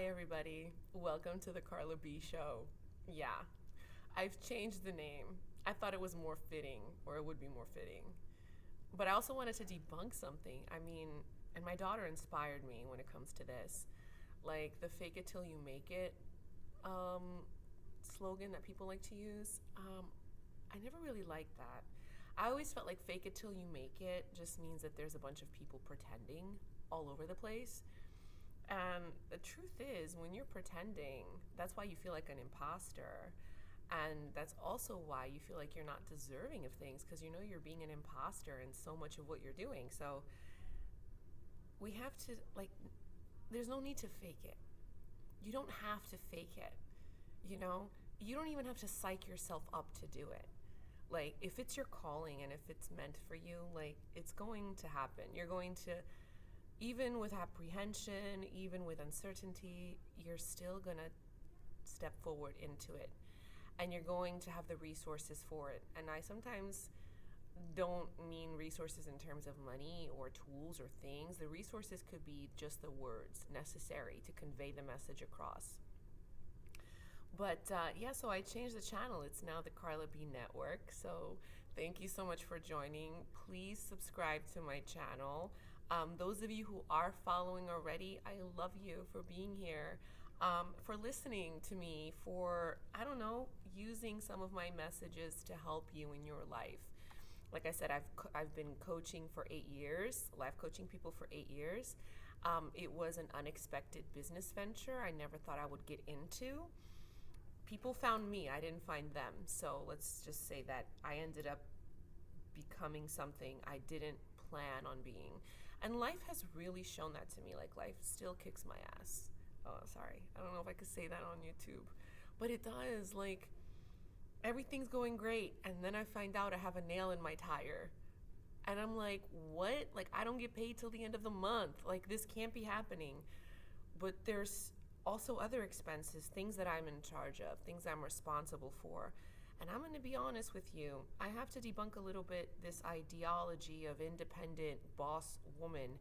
Hi, everybody. Welcome to the Carla B Show. Yeah, I've changed the name. I thought it was more fitting, or it would be more fitting. But I also wanted to debunk something. And my daughter inspired me when it comes to this. Like the fake it till you make it um, slogan that people like to use. I never really liked that. I always felt like fake it till you make it just means that there's a bunch of people pretending all over the place. And the truth is, when you're pretending, that's why you feel like an imposter. And that's also why you feel like you're not deserving of things because you know you're being an imposter in so much of what you're doing. So we have to, there's no need to fake it. You don't have to fake it. You know, you don't even have to psych yourself up to do it. Like, if it's your calling and if it's meant for you, like, it's going to happen. You're going to, even with apprehension, even with uncertainty, you're still going to step forward into it. And you're going to have the resources for it. And I sometimes don't mean resources in terms of money or tools or things. The resources could be just the words necessary to convey the message across. But yeah, so I changed the channel. It's now the Carla B Network. So thank you so much for joining. Please subscribe to my channel. Those of you who are following already, I love you for being here, for listening to me, for, I don't know, using some of my messages to help you in your life. Like I said, I've been coaching for 8 years, life coaching people for 8 years. It was an unexpected business venture I never thought I would get into. People found me, I didn't find them. So let's just say that I ended up becoming something I didn't plan on being. And life has really shown that to me. Like, life still kicks my ass. Oh, sorry. I don't know if I could say that on YouTube. But it does. Like, everything's going great. And then I find out I have a nail in my tire. And I'm like, what? Like, I don't get paid till the end of the month. Like, this can't be happening. But there's also other expenses, things that I'm in charge of, things I'm responsible for. And I'm going to be honest with you, I have to debunk a little bit this ideology of independent boss woman.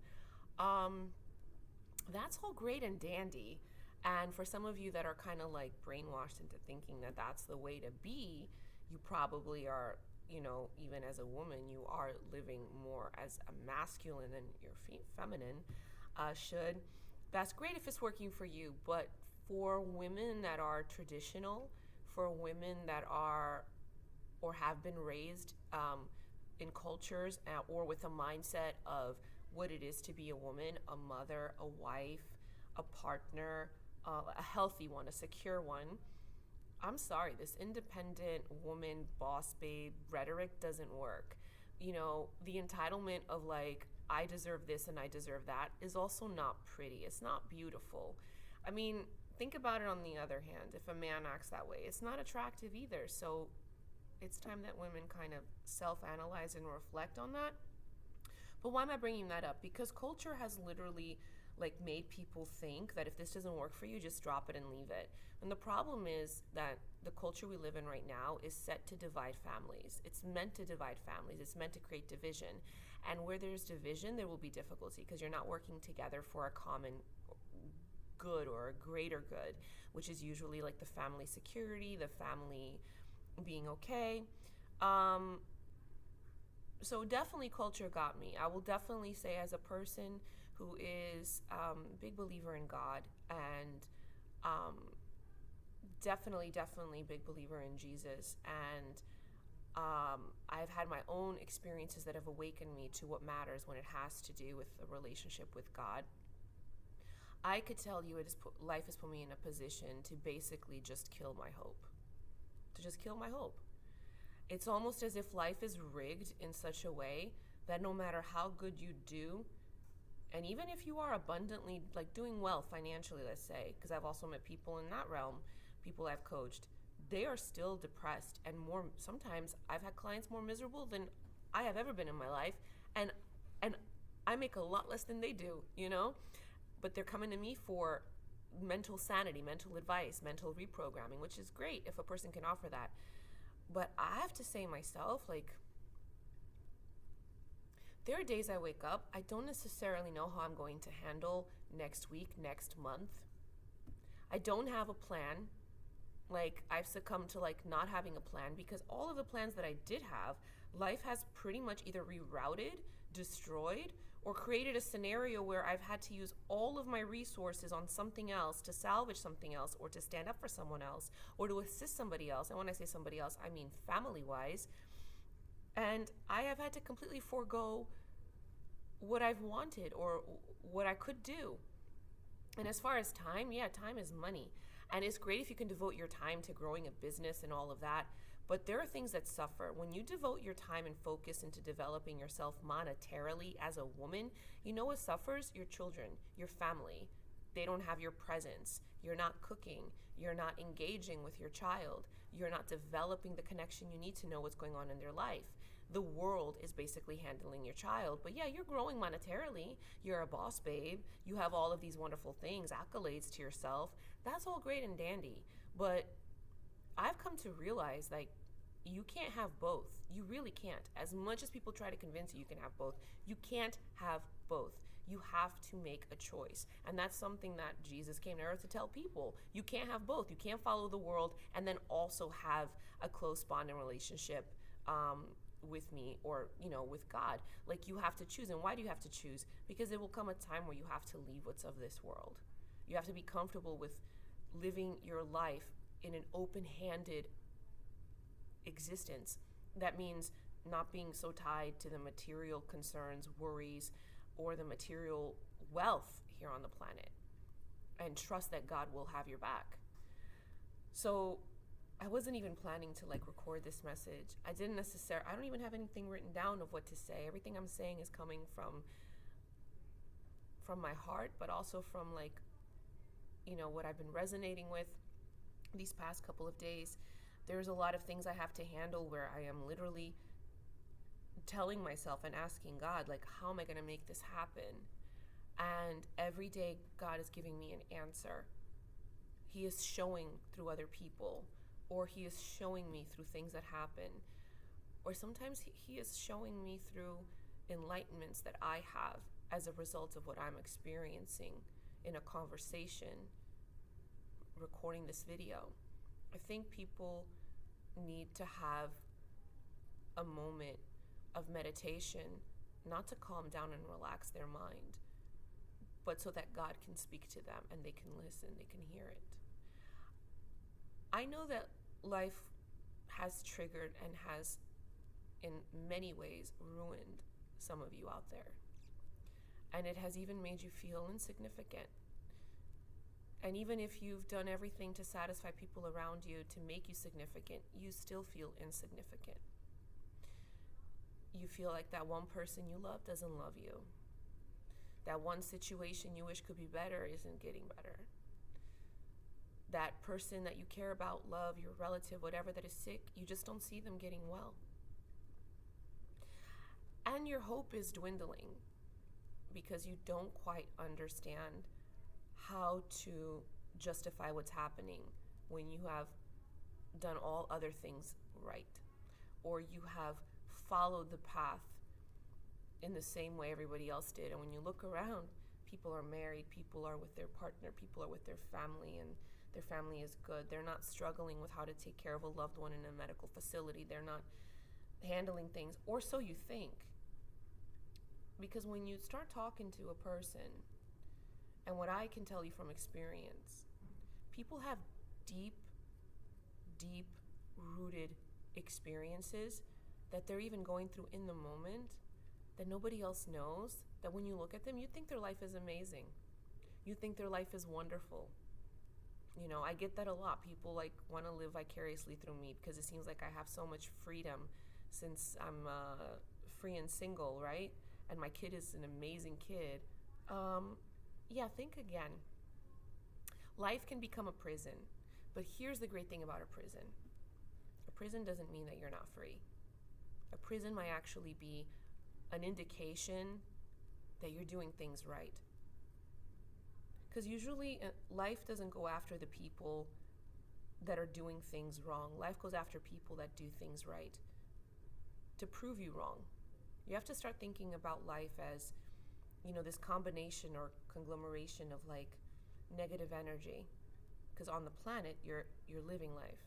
That's all great and dandy. And for some of you that are kind of like brainwashed into thinking that that's the way to be, you probably are, you know, even as a woman, you are living more as a masculine than your feminine should. That's great if it's working for you, but for women that are traditional, for women that are or have been raised in cultures or with a mindset of what it is to be a woman, a mother, a wife, a partner, a healthy one, a secure one, I'm sorry, this independent woman, boss babe rhetoric doesn't work. You know, the entitlement of like, I deserve this and I deserve that is also not pretty. It's not beautiful. I mean, think about it on the other hand. If a man acts that way, it's not attractive either. So it's time that women kind of self-analyze and reflect on that. But why am I bringing that up? Because culture has literally like made people think that if this doesn't work for you, just drop it and leave it. And the problem is that the culture we live in right now is set to divide families. It's meant to divide families. It's meant to create division. And where there's division, there will be difficulty because you're not working together for a common good or a greater good, which is usually like the family security, the family being okay. So definitely culture got me. I will definitely say, as a person who is a big believer in God and definitely big believer in Jesus, and I've had my own experiences that have awakened me to what matters when it has to do with a relationship with God. I could tell you life has put me in a position to basically just kill my hope. To just kill my hope. It's almost as if life is rigged in such a way that no matter how good you do, and even if you are abundantly, like doing well financially, let's say, because I've also met people in that realm, people I've coached, they are still depressed and more, sometimes I've had clients more miserable than I have ever been in my life. And I make a lot less than they do, you know? But they're coming to me for mental sanity, mental advice, mental reprogramming, which is great if a person can offer that. But I have to say myself, like, there are days I wake up, I don't necessarily know how I'm going to handle next week, next month. I don't have a plan. Like, I've succumbed to like not having a plan, because all of the plans that I did have, life has pretty much either rerouted, destroyed, or created a scenario where I've had to use all of my resources on something else to salvage something else, or to stand up for someone else, or to assist somebody else. And when I say somebody else, I mean family wise. And I have had to completely forego what I've wanted or what I could do. And as far as time, yeah, time is money. And it's great if you can devote your time to growing a business and all of that. But there are things that suffer. When you devote your time and focus into developing yourself monetarily as a woman, you know what suffers? Your children, your family. They don't have your presence. You're not cooking. You're not engaging with your child. You're not developing the connection you need to know what's going on in their life. The world is basically handling your child. But yeah, you're growing monetarily. You're a boss babe. You have all of these wonderful things, accolades to yourself. That's all great and dandy. But I've come to realize, like, you can't have both. You really can't. As much as people try to convince you you can have both, you can't have both. You have to make a choice. And that's something that Jesus came to earth to tell people. You can't have both. You can't follow the world and then also have a close bond and relationship with me, or, with God. Like, you have to choose. And why do you have to choose? Because there will come a time where you have to leave what's of this world. You have to be comfortable with living your life in an open-handed existence. That means not being so tied to the material concerns, worries, or the material wealth here on the planet, and trust that God will have your back. So I wasn't even planning to record this message. I don't even have anything written down of what to say. Everything I'm saying is coming from my heart, but also from what I've been resonating with these past couple of days. There's a lot of things I have to handle where I am literally telling myself and asking God, how am I going to make this happen? And every day God is giving me an answer. He is showing through other people, or he is showing me through things that happen, or sometimes he is showing me through enlightenments that I have as a result of what I'm experiencing in a conversation, recording this video. I think people need to have a moment of meditation, not to calm down and relax their mind, but so that God can speak to them and they can listen, they can hear it. I know that life has triggered and has, in many ways, ruined some of you out there. And it has even made you feel insignificant. And even if you've done everything to satisfy people around you to make you significant, you still feel insignificant. You feel like that one person you love doesn't love you. That one situation you wish could be better isn't getting better. That person that you care about, love, your relative, whatever, that is sick, you just don't see them getting well. And your hope is dwindling because you don't quite understand how to justify what's happening when you have done all other things right, or you have followed the path in the same way everybody else did. And when you look around, people are married, people are with their partner, people are with their family, and their family is good. They're not struggling with how to take care of a loved one in a medical facility. They're not handling things, or so you think. Because when you start talking to a person, and what I can tell you from experience, people have deep, deep rooted experiences that they're even going through in the moment that nobody else knows, that when you look at them, you think their life is amazing. You think their life is wonderful. I get that a lot. People want to live vicariously through me because it seems like I have so much freedom since I'm free and single, right? And my kid is an amazing kid. Yeah, think again. Life can become a prison, but here's the great thing about a prison. A prison doesn't mean that you're not free. A prison might actually be an indication that you're doing things right. Because usually life doesn't go after the people that are doing things wrong. Life goes after people that do things right to prove you wrong. You have to start thinking about life as, this combination or conglomeration of negative energy. because on the planet you're living life.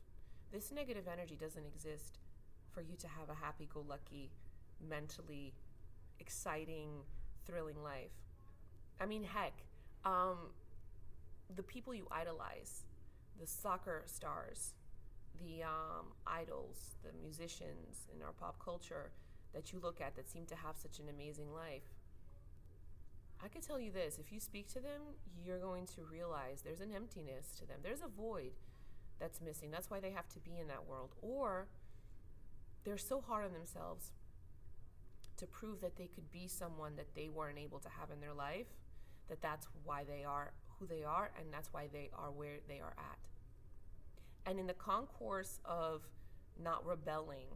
This negative energy doesn't exist for you to have a happy-go-lucky, mentally exciting, thrilling life. I mean, heck, the people you idolize, the soccer stars, the idols, the musicians in our pop culture that you look at that seem to have such an amazing life, I could tell you this, if you speak to them, you're going to realize there's an emptiness to them. There's a void that's missing. That's why they have to be in that world. Or they're so hard on themselves to prove that they could be someone that they weren't able to have in their life, that's why they are who they are, and that's why they are where they are at. And in the concourse of not rebelling,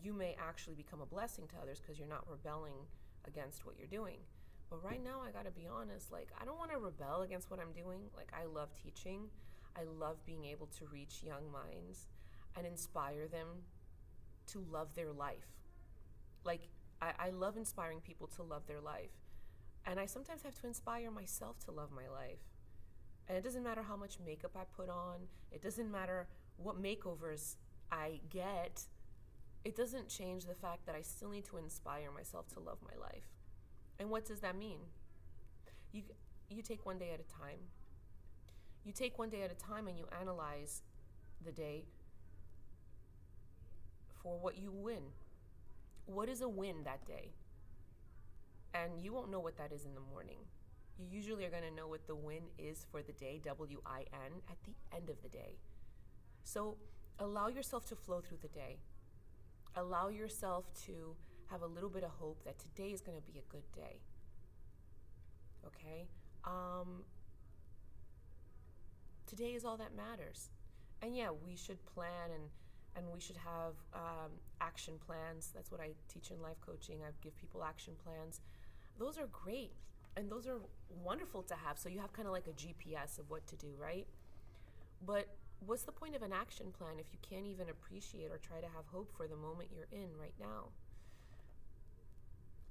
you may actually become a blessing to others because you're not rebelling against what you're doing. But right now, I gotta be honest, like, I don't want to rebel against what I'm doing. Like, I love teaching. I love being able to reach young minds and inspire them to love their life. Like, I love inspiring people to love their life. And I sometimes have to inspire myself to love my life. And it doesn't matter how much makeup I put on. It doesn't matter what makeovers I get. It doesn't change the fact that I still need to inspire myself to love my life. And what does that mean? You take one day at a time. You take one day at a time and you analyze the day for what you win. What is a win that day? And you won't know what that is in the morning. You usually are going to know what the win is for the day, W-I-N, at the end of the day. So allow yourself to flow through the day. Allow yourself to have a little bit of hope that today is going to be a good day. Okay? Today is all that matters. And yeah, we should plan and we should have action plans. That's what I teach in life coaching. I give people action plans. Those are great. And those are wonderful to have. So you have kind of like a GPS of what to do, right? But what's the point of an action plan if you can't even appreciate or try to have hope for the moment you're in right now?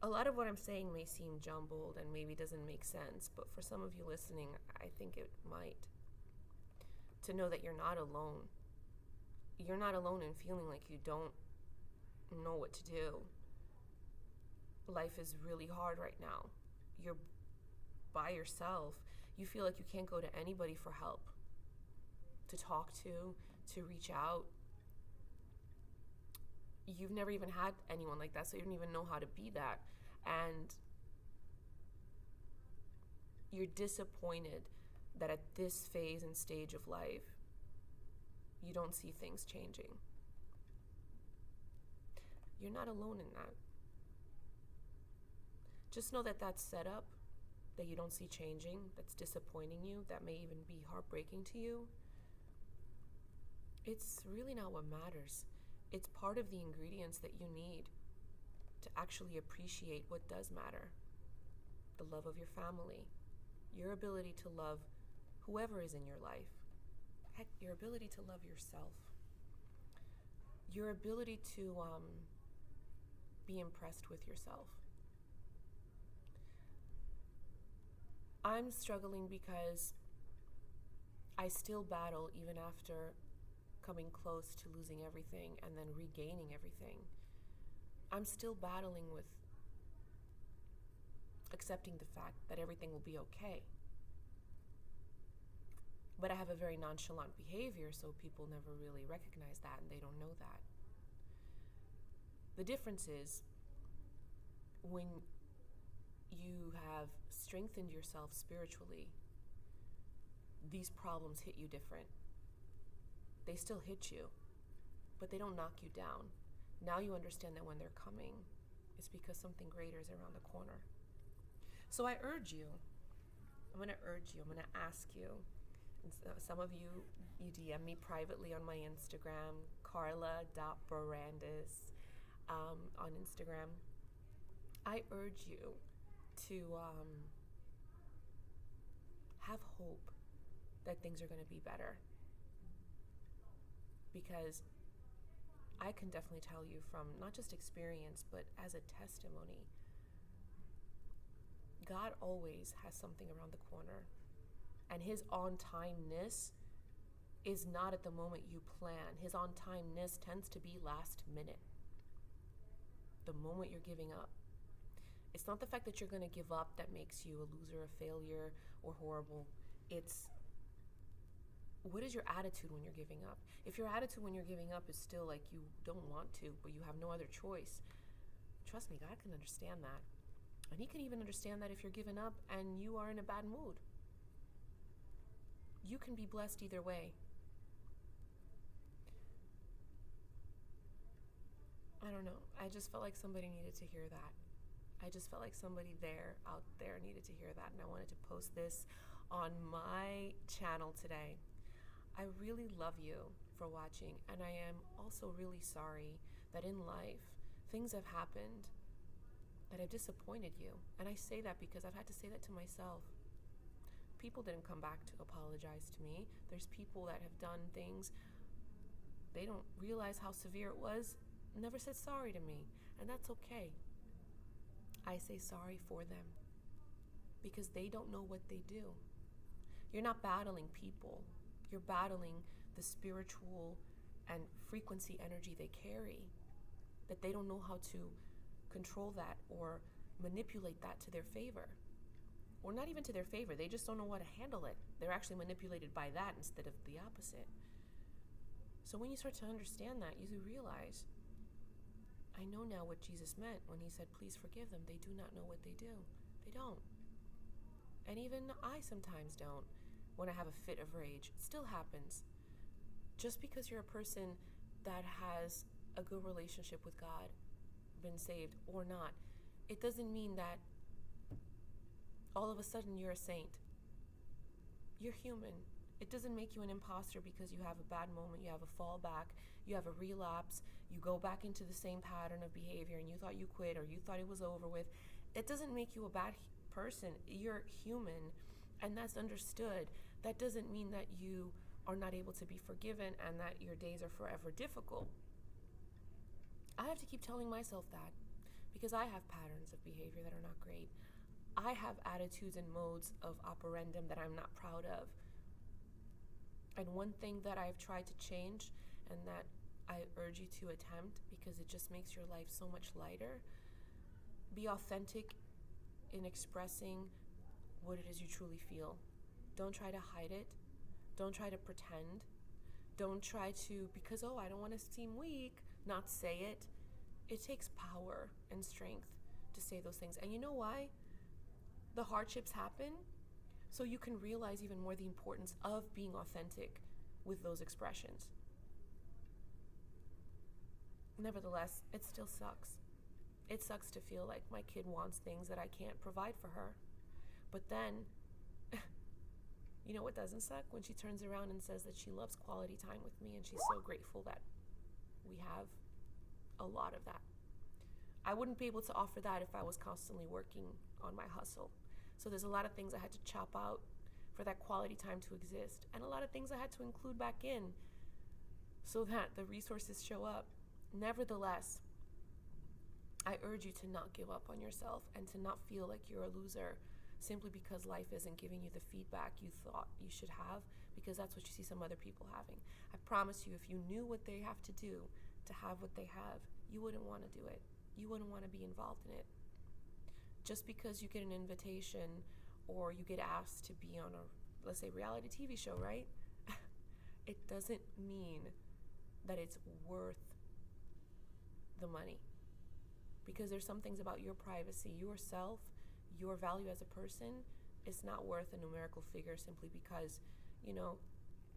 A lot of what I'm saying may seem jumbled and maybe doesn't make sense, but for some of you listening, I think it might. To know that you're not alone. You're not alone in feeling like you don't know what to do. Life is really hard right now. You're by yourself. You feel like you can't go to anybody for help, to talk to reach out. You've never even had anyone like that, so you don't even know how to be that. And you're disappointed that at this phase and stage of life, you don't see things changing. You're not alone in that. Just know that that's set up, that you don't see changing, that's disappointing you, that may even be heartbreaking to you. It's really not what matters. It's part of the ingredients that you need to actually appreciate what does matter. The love of your family, your ability to love whoever is in your life. Heck, your ability to love yourself. Your ability to be impressed with yourself. I'm struggling because I still battle even after coming close to losing everything and then regaining everything. I'm still battling with accepting the fact that everything will be okay. But I have a very nonchalant behavior, so people never really recognize that and they don't know that. The difference is when you have strengthened yourself spiritually, these problems hit you different. They still hit you, but they don't knock you down. Now you understand that when they're coming, it's because something greater is around the corner. So I urge you, I'm going to ask you, and some of you DM me privately on my Instagram, carla.barandas on Instagram. I urge you to have hope that things are going to be better. Because I can definitely tell you from not just experience, but as a testimony, God always has something around the corner. And his on-timeness is not at the moment you plan. His on-timeness tends to be last minute, the moment you're giving up. It's not the fact that you're going to give up that makes you a loser, a failure, or horrible. It's what is your attitude when you're giving up? If your attitude when you're giving up is still like you don't want to, but you have no other choice, trust me, God can understand that. And he can even understand that if you're giving up and you are in a bad mood. You can be blessed either way. I don't know. I just felt like somebody needed to hear that. I just felt like somebody out there needed to hear that. And I wanted to post this on my channel today. I really love you for watching. And I am also really sorry that in life, things have happened that have disappointed you. And I say that because I've had to say that to myself. People didn't come back to apologize to me. There's people that have done things, they don't realize how severe it was, never said sorry to me, and that's okay. I say sorry for them because they don't know what they do. You're not battling people. You're battling the spiritual and frequency energy they carry, that they don't know how to control that or manipulate that to their favor. Or not even to their favor, they just don't know how to handle it. They're actually manipulated by that instead of the opposite. So when you start to understand that, you realize, I know now what Jesus meant when he said, please forgive them. They do not know what they do. They don't. And even I sometimes don't when I have a fit of rage. It still happens. Just because you're a person that has a good relationship with God, been saved or not, it doesn't mean that all of a sudden you're a saint. You're human. It doesn't make you an imposter because you have a bad moment, you have a fallback, you have a relapse, you go back into the same pattern of behavior and you thought you quit or you thought it was over with. It doesn't make you a bad person. You're human, and that's understood. That doesn't mean that you are not able to be forgiven and that your days are forever difficult. I have to keep telling myself that because I have patterns of behavior that are not great. I have attitudes and modes of operandum that I'm not proud of. And one thing that I've tried to change and that I urge you to attempt because it just makes your life so much lighter, be authentic in expressing what it is you truly feel. Don't try to hide it. Don't try to pretend. Don't try to, because, I don't want to seem weak, not say it. It takes power and strength to say those things. And you know why? The hardships happen so you can realize even more the importance of being authentic with those expressions. Nevertheless, it still sucks. It sucks to feel like my kid wants things that I can't provide for her. But then, you know what doesn't suck? When she turns around and says that she loves quality time with me and she's so grateful that we have a lot of that. I wouldn't be able to offer that if I was constantly working on my hustle. So there's a lot of things I had to chop out for that quality time to exist, and a lot of things I had to include back in so that the resources show up. Nevertheless, I urge you to not give up on yourself and to not feel like you're a loser simply because life isn't giving you the feedback you thought you should have, because that's what you see some other people having. I promise you, if you knew what they have to do to have what they have, you wouldn't want to do it. You wouldn't want to be involved in it. Just because you get an invitation or you get asked to be on a, let's say, reality TV show, right? It doesn't mean that it's worth the money. Because there's some things about your privacy, yourself, your value as a person is not worth a numerical figure simply because,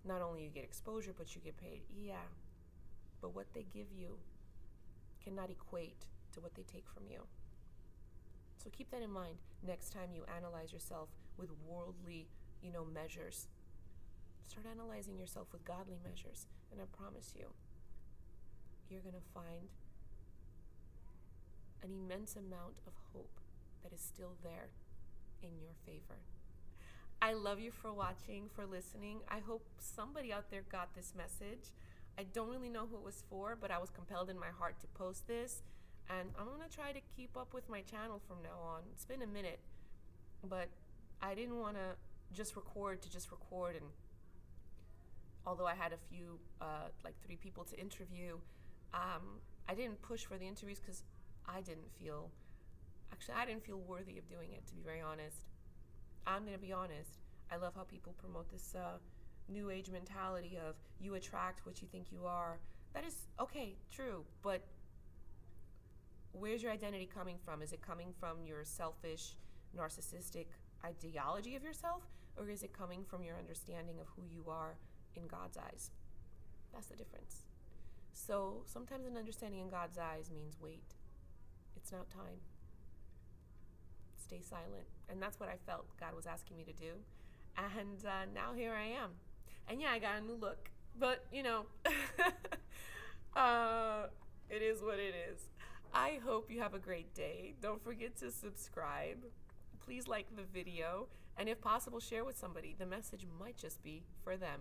not only you get exposure, but you get paid. Yeah, but what they give you cannot equate to what they take from you. So keep that in mind next time you analyze yourself with worldly, measures. Start analyzing yourself with godly measures, and I promise you, you're going to find an immense amount of hope that is still there in your favor. I love you for watching, for listening. I hope somebody out there got this message. I don't really know who it was for, but I was compelled in my heart to post this. And I'm going to try to keep up with my channel from now on. It's been a minute, but I didn't want to just record to just record. And although I had a few, like 3 people to interview, I didn't push for the interviews because I didn't feel worthy of doing it, to be very honest. I'm going to be honest. I love how people promote this new age mentality of you attract what you think you are. That is, okay, true, but where's your identity coming from? Is it coming from your selfish, narcissistic ideology of yourself, or is it coming from your understanding of who you are in God's eyes? That's the difference. So sometimes an understanding in God's eyes means wait. It's not time. Stay silent. And that's what I felt God was asking me to do. And now here I am. And yeah, I got a new look. But, you know, it is what it is. I hope you have a great day. Don't forget to subscribe. Please like the video. And if possible, share with somebody. The message might just be for them.